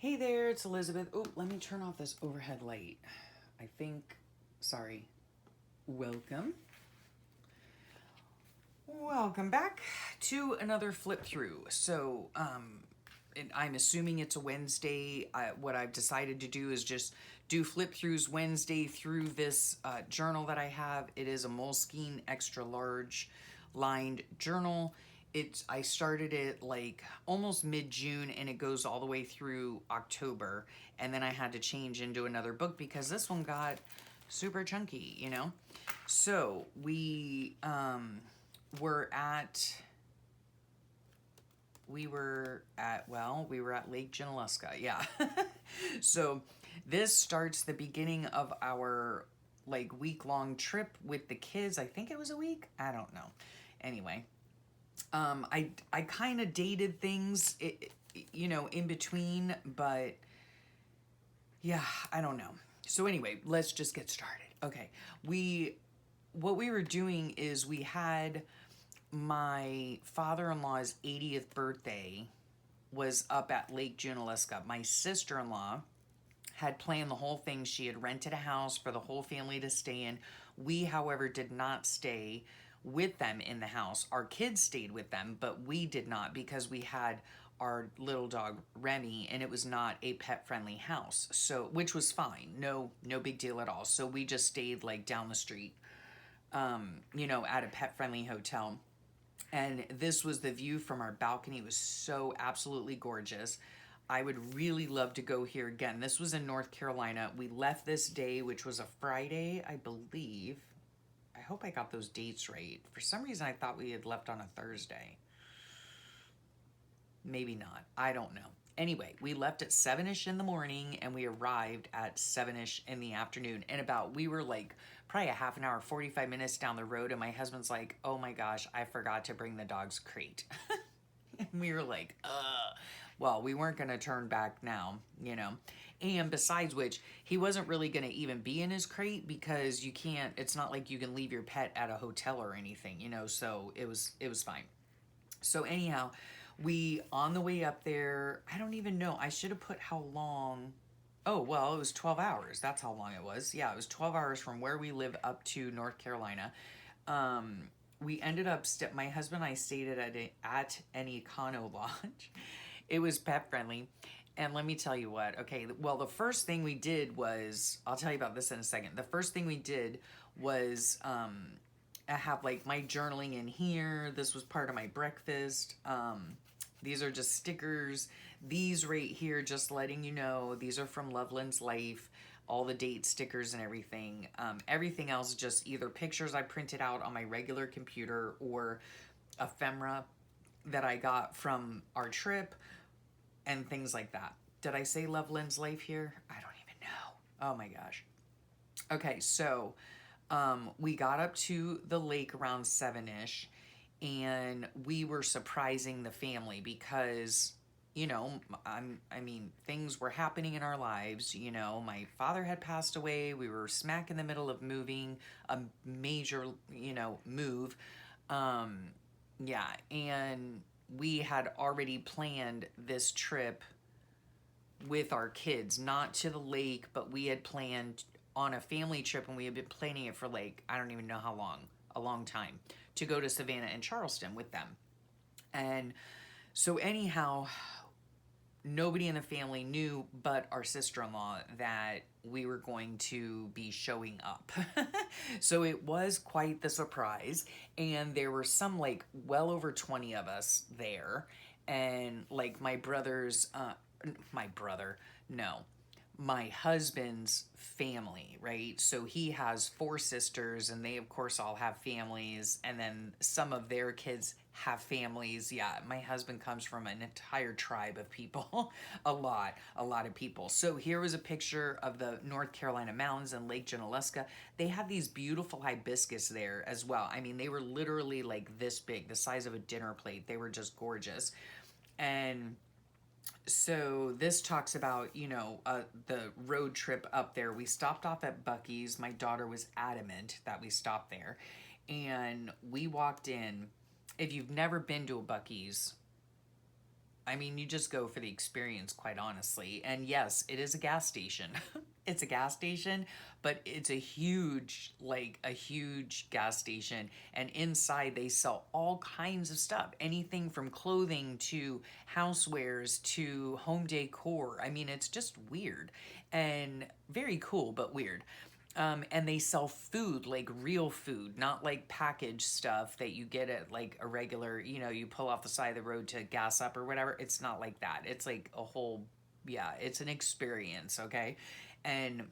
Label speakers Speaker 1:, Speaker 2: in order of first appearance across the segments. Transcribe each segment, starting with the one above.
Speaker 1: Hey there, it's Elizabeth. Oh, let me turn off this overhead light. Sorry. Welcome. Welcome back to another flip through. I'm assuming it's a Wednesday. What I've decided to do is just do flip throughs Wednesday through this journal that I have. It is a Moleskine extra large lined journal. I started it like almost mid-June and it goes all the way through October, and then I had to change into another book because this one got super chunky. So were at we were at Lake Junaluska. Yeah. So this starts the beginning of our like week-long trip with the kids. I think it was a week. I don't know. Anyway, I kind of dated things, in between, but yeah, I don't know. So anyway, let's just get started. Okay, what we were doing is we had my father-in-law's 80th birthday was up at Lake Junaluska. My sister-in-law had planned the whole thing. She had rented a house for the whole family to stay in. We, however, did not stay with them in the house. Our kids stayed with them, but we did not because we had our little dog Remy, and it was not a pet-friendly house. So, which was fine. No big deal at all. So we just stayed like down the street, at a pet-friendly hotel. And this was the view from our balcony. It was so absolutely gorgeous. I would really love to go here again. This was in North Carolina. We left this day, which was a Friday, I believe. I hope I got those dates right. For some reason, I thought we had left on a Thursday. Maybe not. I don't know. Anyway, we left at 7-ish in the morning and we arrived at 7-ish in the afternoon. And we were like probably a half an hour, 45 minutes down the road. And my husband's like, oh my gosh, I forgot to bring the dog's crate. And we were like, well, we weren't going to turn back now. And besides which, he wasn't really going to even be in his crate because it's not like you can leave your pet at a hotel or anything. So it was fine. So anyhow, we on the way up there, I don't even know. I should have put how long. Oh, well, it was 12 hours. That's how long it was. Yeah, it was 12 hours from where we live up to North Carolina. We ended up my husband and I stayed at an Econo Lodge. It was pet friendly. And let me tell you what, okay, well, the first thing we did was, I'll tell you about this in a second. The first thing we did was I have like my journaling in here. This was part of my breakfast. These are just stickers. These right here, just letting you know, these are from Loveland's Life. All the date stickers and everything. Everything else, just either pictures I printed out on my regular computer or ephemera that I got from our trip and things like that. Did I say Loveland's Life here? I don't even know. Oh my gosh. Okay, so we got up to the lake around 7-ish, and we were surprising the family because, things were happening in our lives. My father had passed away. We were smack in the middle of moving a major, move. Yeah, and we had already planned this trip with our kids, not to the lake, but we had planned on a family trip, and we had been planning it for like, I don't even know how long, a long time, to go to Savannah and Charleston with them. And so anyhow, nobody in the family knew but our sister-in-law that we were going to be showing up. So it was quite the surprise. And there were some like well over 20 of us there. And like my husband's family, right? So he has 4 sisters, and they, of course, all have families. And then some of their kids have families. Yeah, my husband comes from an entire tribe of people, a lot of people. So here was a picture of the North Carolina mountains and Lake Junaluska. They have these beautiful hibiscus there as well. I mean, they were literally like this big, the size of a dinner plate. They were just gorgeous. And so this talks about, the road trip up there. We stopped off at Buc-ee's. My daughter was adamant that we stop there. And we walked in. If you've never been to a Buc-ee's, I mean, you just go for the experience, quite honestly. And yes, it is a gas station. It's a gas station, but it's a huge, like a huge gas station. And inside, they sell all kinds of stuff, anything from clothing to housewares to home decor. I mean, it's just weird and very cool, but weird. And they sell food, like real food, not like packaged stuff that you get at like a regular, you pull off the side of the road to gas up or whatever. It's not like that. It's like a whole, yeah, it's an experience, okay? And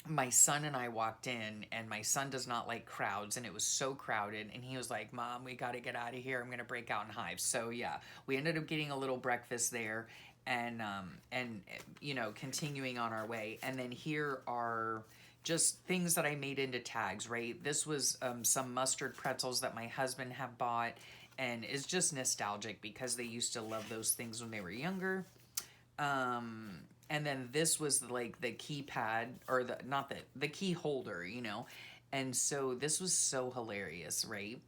Speaker 1: my son and I walked in, and my son does not like crowds, and it was so crowded, and he was like, Mom, we got to get out of here. I'm going to break out in hives. So yeah, we ended up getting a little breakfast there, and continuing on our way. And then here are just things that I made into tags, right? This was some mustard pretzels that my husband had bought, and it's just nostalgic because they used to love those things when they were younger. And then this was like the keypad, or the key holder, and so this was so hilarious, right?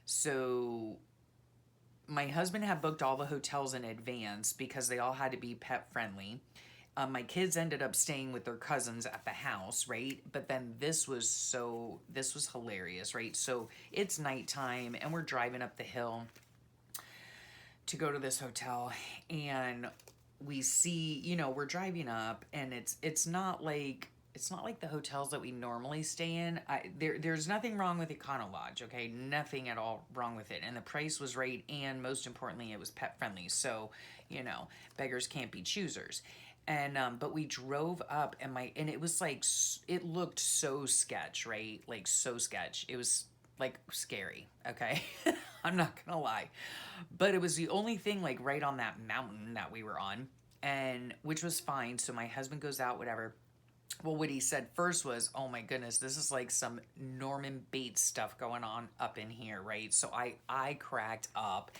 Speaker 1: So my husband had booked all the hotels in advance because they all had to be pet friendly. My kids ended up staying with their cousins at the house, right? But then this was hilarious, right? So it's nighttime and we're driving up the hill to go to this hotel, and we see, we're driving up, and it's not like the hotels that we normally stay in. There's nothing wrong with Econo Lodge, okay? Nothing at all wrong with it. And the price was right, and most importantly, it was pet friendly. So, beggars can't be choosers. And but we drove up, and it was like, it looked so sketch, right? Like so sketch. It was like scary, okay? I'm not gonna lie. But it was the only thing like right on that mountain that we were on, and which was fine. So my husband goes out, whatever. Well, what he said first was, oh my goodness, this is like some Norman Bates stuff going on up in here, right? So I cracked up.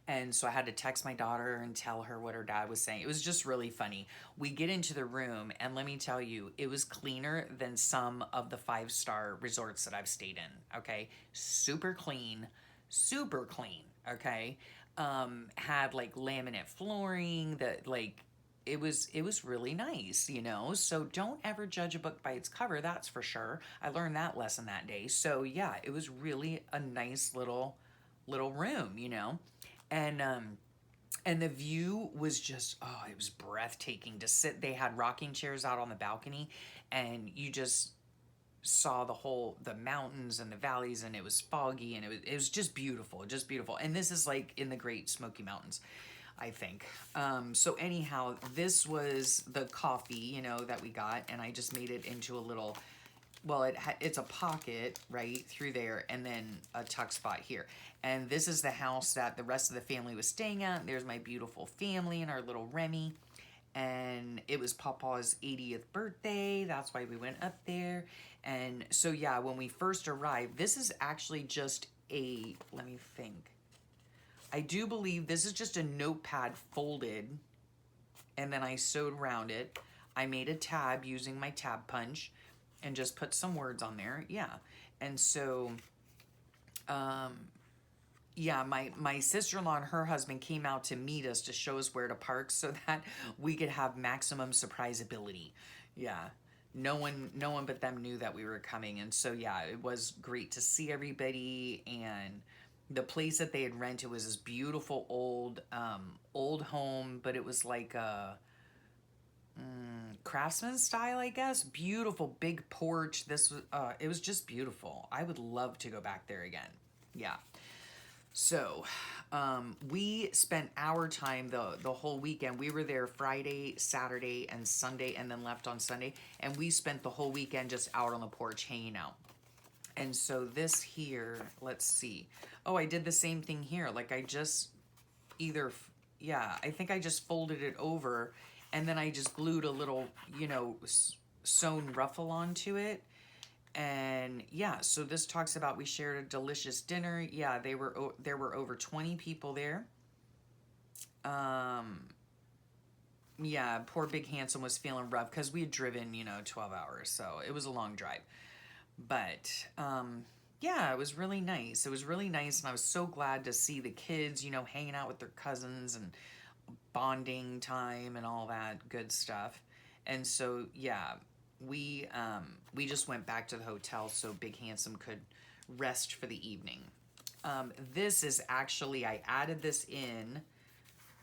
Speaker 1: And so I had to text my daughter and tell her what her dad was saying. It was just really funny. We get into the room, and let me tell you, it was cleaner than some of the 5-star resorts that I've stayed in, okay? Super clean, okay? Had like laminate flooring that like, it was really nice, So don't ever judge a book by its cover, that's for sure. I learned that lesson that day. So yeah, it was really a nice little room, and the view was just, oh, it was breathtaking to sit. They had rocking chairs out on the balcony, and you just saw the mountains and the valleys, and it was foggy, and it was just beautiful, And this is like in the Great Smoky Mountains, I think. So anyhow, this was the coffee, that we got, and I just made it into a little, well, it's a pocket right through there, and then a tuck spot here. And this is the house that the rest of the family was staying at. There's my beautiful family and our little Remy. And it was Papa's 80th birthday. That's why we went up there. And so, yeah, when we first arrived, this is actually just let me think. I do believe this is just a notepad folded, and then I sewed around it. I made a tab using my tab punch and just put some words on there. Yeah. And so, yeah, my sister-in-law and her husband came out to meet us to show us where to park so that we could have maximum surprisability. Yeah. No one but them knew that we were coming. And so, yeah, it was great to see everybody. And the place that they had rented was this beautiful old home, but it was like a craftsman style, I guess. Beautiful big porch. It was just beautiful. I would love to go back there again. Yeah. So, we spent our time the whole weekend. We were there Friday, Saturday, and Sunday, and then left on Sunday. And we spent the whole weekend just out on the porch hanging out. And so this here, let's see. Oh, I did the same thing here. Like I just I think I just folded it over, and then I just glued a little, sewn ruffle onto it. And yeah, so this talks about we shared a delicious dinner. Yeah, there were over 20 people there. Yeah, poor Big Handsome was feeling rough because we had driven, 12 hours, so it was a long drive. But yeah, it was really nice. It was really nice, and I was so glad to see the kids, hanging out with their cousins, and bonding time and all that good stuff. And so, yeah, we just went back to the hotel so Big Handsome could rest for the evening. This is actually, I added this in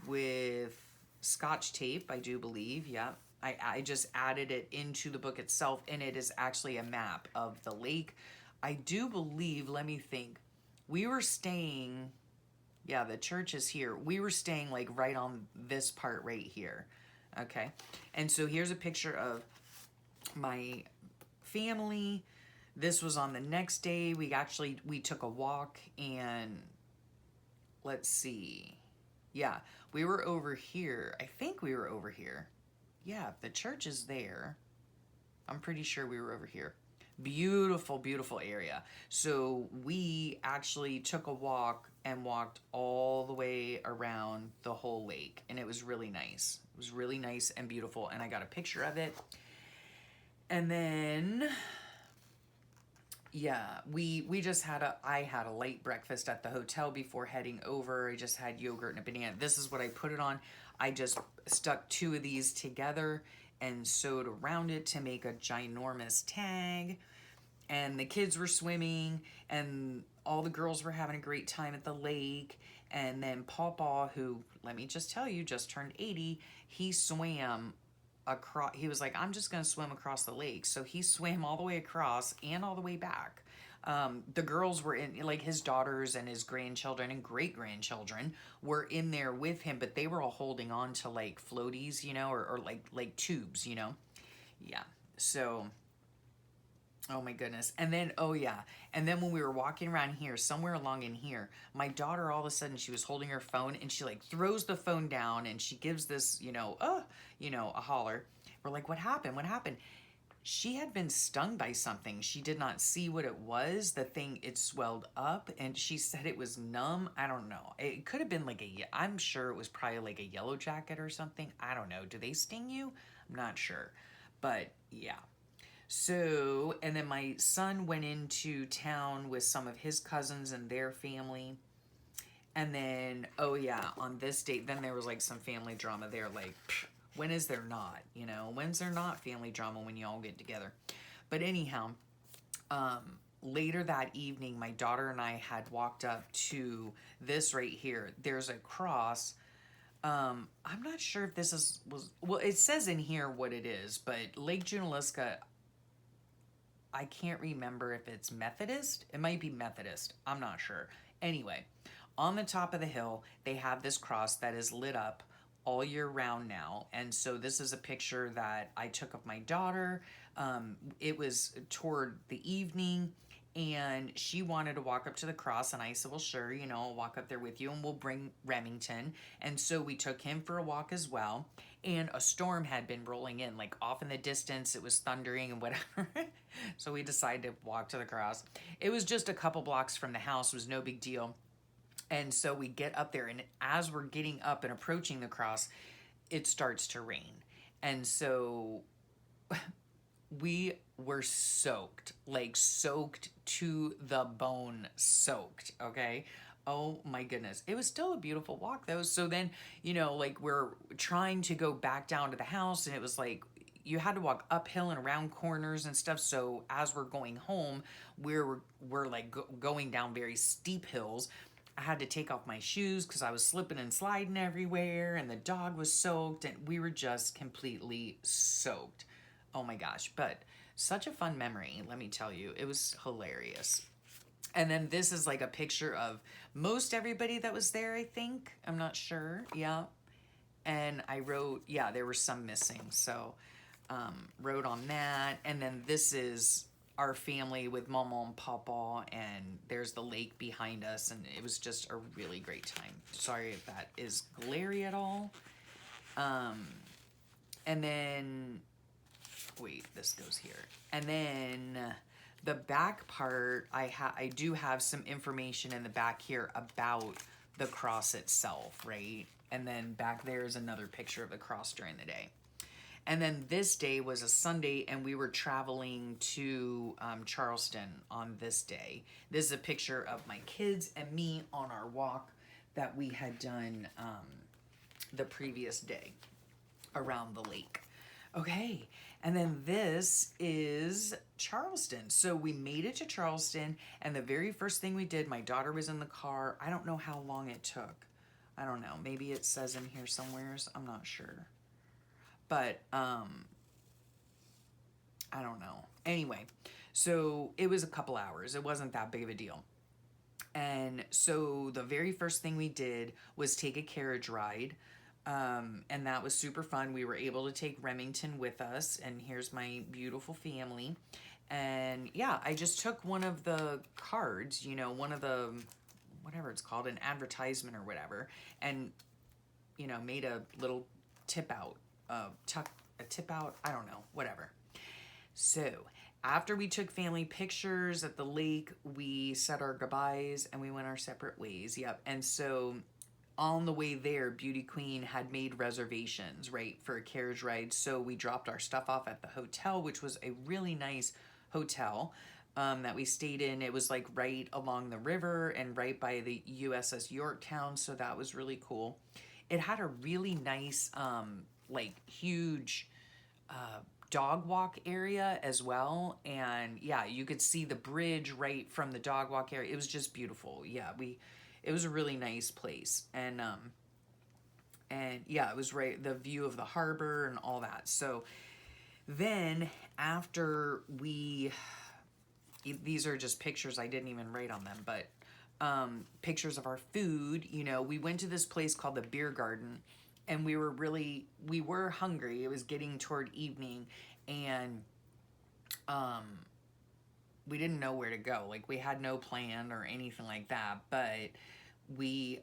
Speaker 1: with Scotch tape, I do believe. Yeah, I just added it into the book itself, and it is actually a map of the lake. I do believe, let me think, we were staying, yeah, the church is here. We were staying like right on this part right here. Okay. And so here's a picture of my family. This was on the next day. We took a walk, and let's see. Yeah, we were over here. I think we were over here. Yeah, the church is there. I'm pretty sure we were over here. Beautiful, beautiful area. So we actually took a walk and walked all the way around the whole lake, and it was really nice. It was really nice and beautiful, and I got a picture of it. And then, yeah, I had a light breakfast at the hotel before heading over. I just had yogurt and a banana. This is what I put it on. I just stuck 2 of these together and sewed around it to make a ginormous tag. And the kids were swimming, and all the girls were having a great time at the lake. And then Pawpaw, who, let me just tell you, just turned 80, he swam across. He was like, I'm just going to swim across the lake. So he swam all the way across and all the way back. The girls were in, like his daughters and his grandchildren and great-grandchildren were in there with him, but they were all holding on to like floaties, or like tubes, Yeah. So, oh my goodness. And then, oh yeah. And then when we were walking around here, somewhere along in here, my daughter, all of a sudden, she was holding her phone, and she like throws the phone down, and she gives this, a holler. We're like, what happened? What happened? She had been stung by something. She did not see what it was. The thing, it swelled up, and she said it was numb. I don't know. It could have been like I'm sure it was probably like a yellow jacket or something. I don't know. Do they sting you? I'm not sure. But yeah. So, and then my son went into town with some of his cousins and their family. And then, oh yeah, on this date, then there was like some family drama there. Like, when is there not? When's there not family drama when you all get together? But anyhow, later that evening, my daughter and I had walked up to this right here. There's a cross. I'm not sure if this well, it says in here what it is, but Lake Junaluska, I can't remember if it's Methodist. It might be Methodist. I'm not sure. Anyway, on the top of the hill, they have this cross that is lit up all year round now. And so this is a picture that I took of my daughter. It was toward the evening, and she wanted to walk up to the cross, and I said, well, sure, I'll walk up there with you, and we'll bring Remington. And so we took him for a walk as well. And a storm had been rolling in, like off in the distance. It was thundering and whatever. So we decided to walk to the cross. It was just a couple blocks from the house. It was no big deal. And so we get up there, and as we're getting up and approaching the cross, it starts to rain. And so we were soaked to the bone, soaked, okay? Oh my goodness. It was still a beautiful walk though. So then, like we're trying to go back down to the house, and it was like you had to walk uphill and around corners and stuff. So as we're going home, we're like going down very steep hills. I had to take off my shoes because I was slipping and sliding everywhere, and the dog was soaked, and we were just completely soaked. Oh my gosh. But such a fun memory, let me tell you. It was hilarious. And then this is like a picture of most everybody that was there, I think. I'm not sure. Yeah. And I wrote, yeah, there were some missing. So wrote on that. And then this is our family with Mama and Papa, and there's the lake behind us, and it was just a really great time. Sorry if that is glary at all. And then, wait, this goes here. And then the back part, I do have some information in the back here about the cross itself, right? And then back there is another picture of the cross during the day. And then this day was a Sunday, and we were traveling to Charleston on this day. This is a picture of my kids and me on our walk that we had done the previous day around the lake. Okay, and then this is Charleston. So we made it to Charleston, and the very first thing we did, my daughter was in the car. I don't know how long it took. I don't know. Maybe it says in here somewheres. I'm not sure. But I don't know. Anyway, so it was a couple hours. It wasn't that big of a deal. And so the very first thing we did was take a carriage ride. And that was super fun. We were able to take Remington with us, and here's my beautiful family. And yeah, I just took one of the cards, you know, one of the, whatever it's called, an advertisement or whatever, and, you know, made a little tip out, a tip out, I don't know, whatever. So after we took family pictures at the lake, we said our goodbyes and we went our separate ways. Yep. And so on the way there, Beauty Queen had made reservations, right, for a carriage ride. So we dropped our stuff off at the hotel, which was a really nice hotel that we stayed in. It was like right along the river and right by the USS Yorktown. So that was really cool. It had a really nice, like huge dog walk area as well. And yeah, you could see the bridge right from the dog walk area. It was just beautiful. Yeah, it was a really nice place. And yeah, it was right, the view of the harbor and all that. So then after these are just pictures, I didn't even write on them, but pictures of our food. You know, we went to this place called the Beer Garden, and we were hungry. It was getting toward evening, and we didn't know where to go. Like, we had no plan or anything like that, but we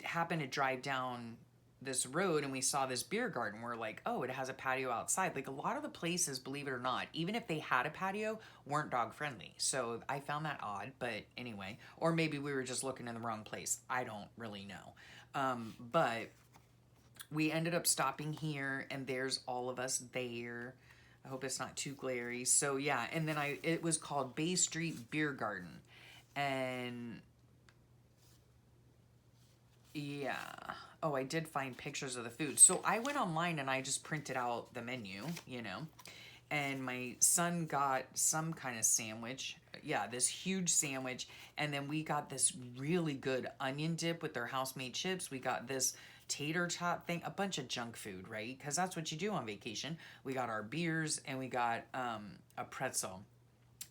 Speaker 1: happened to drive down this road and we saw this beer garden. We're like, oh, it has a patio outside. Like, a lot of the places, believe it or not, even if they had a patio, weren't dog friendly. So I found that odd, but anyway, or maybe we were just looking in the wrong place. I don't really know. But we ended up stopping here, and there's all of us there. I hope it's not too glary. So yeah, and then it was called Bay Street Beer Garden. And yeah. Oh, I did find pictures of the food. So I went online and I just printed out the menu, you know. And my son got some kind of sandwich. Yeah, this huge sandwich. And then we got this really good onion dip with their house-made chips. We got this tater tot thing, a bunch of junk food, right? Because that's what you do on vacation. We got our beers and we got a pretzel.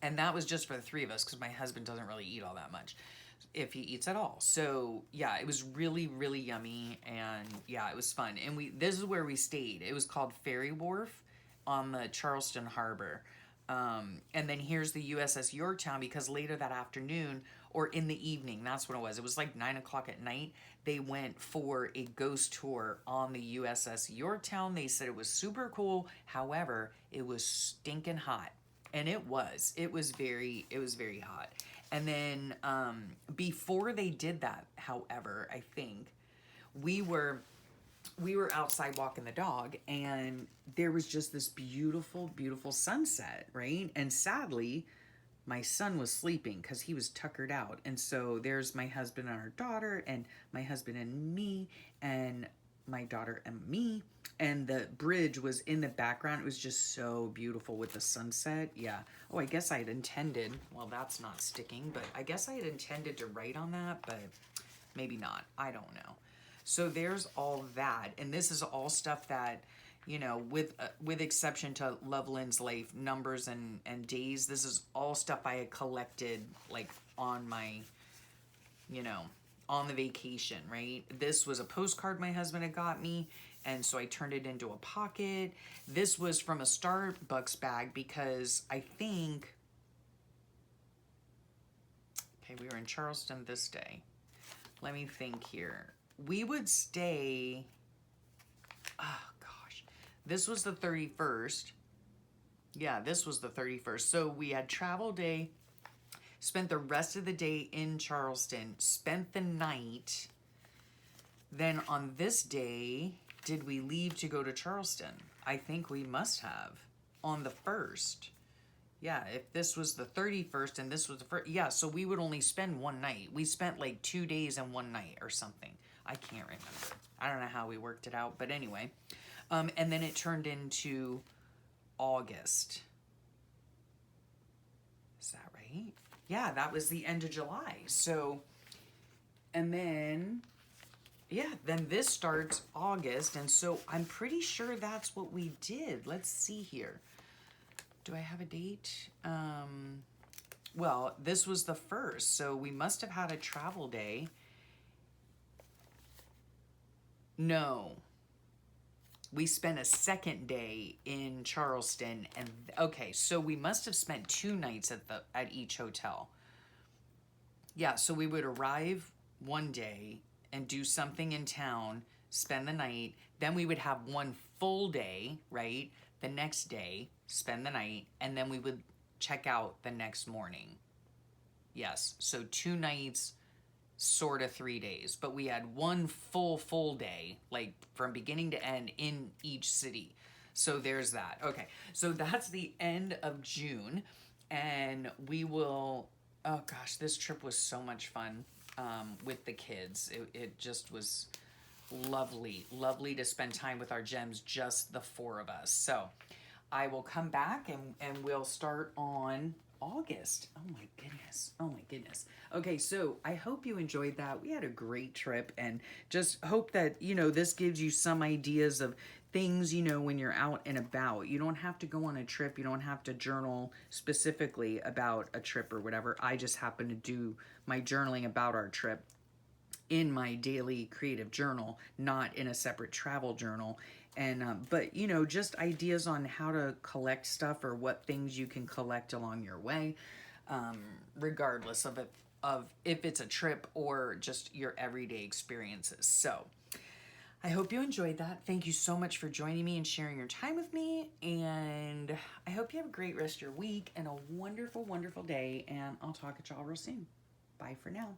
Speaker 1: And that was just for the three of us because my husband doesn't really eat all that much, if he eats at all. So yeah, it was really, really yummy, and yeah, it was fun. And this is where we stayed. It was called Ferry Wharf on the Charleston Harbor. And then here's the USS Yorktown, because later that afternoon, or in the evening, that's what it was. It was like 9 o'clock at night. They went for a ghost tour on the USS Yorktown. They said it was super cool. However, it was stinking hot. And it was very hot. And then before they did that, however, I think we were outside walking the dog, and there was just this beautiful, beautiful sunset, right? And sadly, my son was sleeping because he was tuckered out. And so there's my husband and our daughter, and my husband and me, and my daughter and me. And the bridge was in the background. It was just so beautiful with the sunset. Yeah. Oh, I guess I had intended, well, that's not sticking, but I guess I had intended to write on that, but maybe not. I don't know. So there's all that. And this is all stuff that, you know, with exception to Loveland's Life, numbers and days, this is all stuff I had collected, like, on my, you know, on the vacation, right? This was a postcard my husband had got me, and so I turned it into a pocket. This was from a Starbucks bag because I think, okay, we were in Charleston this day. Let me think here. We would stay, oh gosh, this was the 31st. Yeah, this was the 31st. So we had travel day, spent the rest of the day in Charleston, spent the night. Then on this day, did we leave to go to Charleston? I think we must have on the 1st. Yeah, if this was the 31st and this was the 1st. Yeah, so we would only spend one night. We spent like 2 days and one night or something. I can't remember. I don't know how we worked it out, but anyway. And then it turned into August. Is that right? Yeah, that was the end of July. So, and then, yeah, then this starts August. And so I'm pretty sure that's what we did. Let's see here. Do I have a date? Well, this was the first, so we must have had a travel day. No. We spent a second day in Charleston, and okay, so we must have spent 2 nights at each hotel. Yeah, so we would arrive one day and do something in town, spend the night, then we would have one full day, right? The next day, spend the night, and then we would check out the next morning. Yes, so 2 nights, sort of 3 days, but we had one full day, like from beginning to end in each city. So there's that. Okay, so that's the end of June, and we will, oh gosh, this trip was so much fun with the kids. It just was lovely to spend time with our gems, just the 4 of us. So I will come back and we'll start on August. Oh my goodness. Okay, so I hope you enjoyed that. We had a great trip, and just hope that, this gives you some ideas of things, when you're out and about. You don't have to go on a trip. You don't have to journal specifically about a trip or whatever. I just happen to do my journaling about our trip in my daily creative journal, not in a separate travel journal. And but just ideas on how to collect stuff, or what things you can collect along your way, regardless of if it's a trip or just your everyday experiences. So I hope you enjoyed that. Thank you so much for joining me and sharing your time with me, and I hope you have a great rest of your week and a wonderful day, and I'll talk at y'all real soon. Bye for now.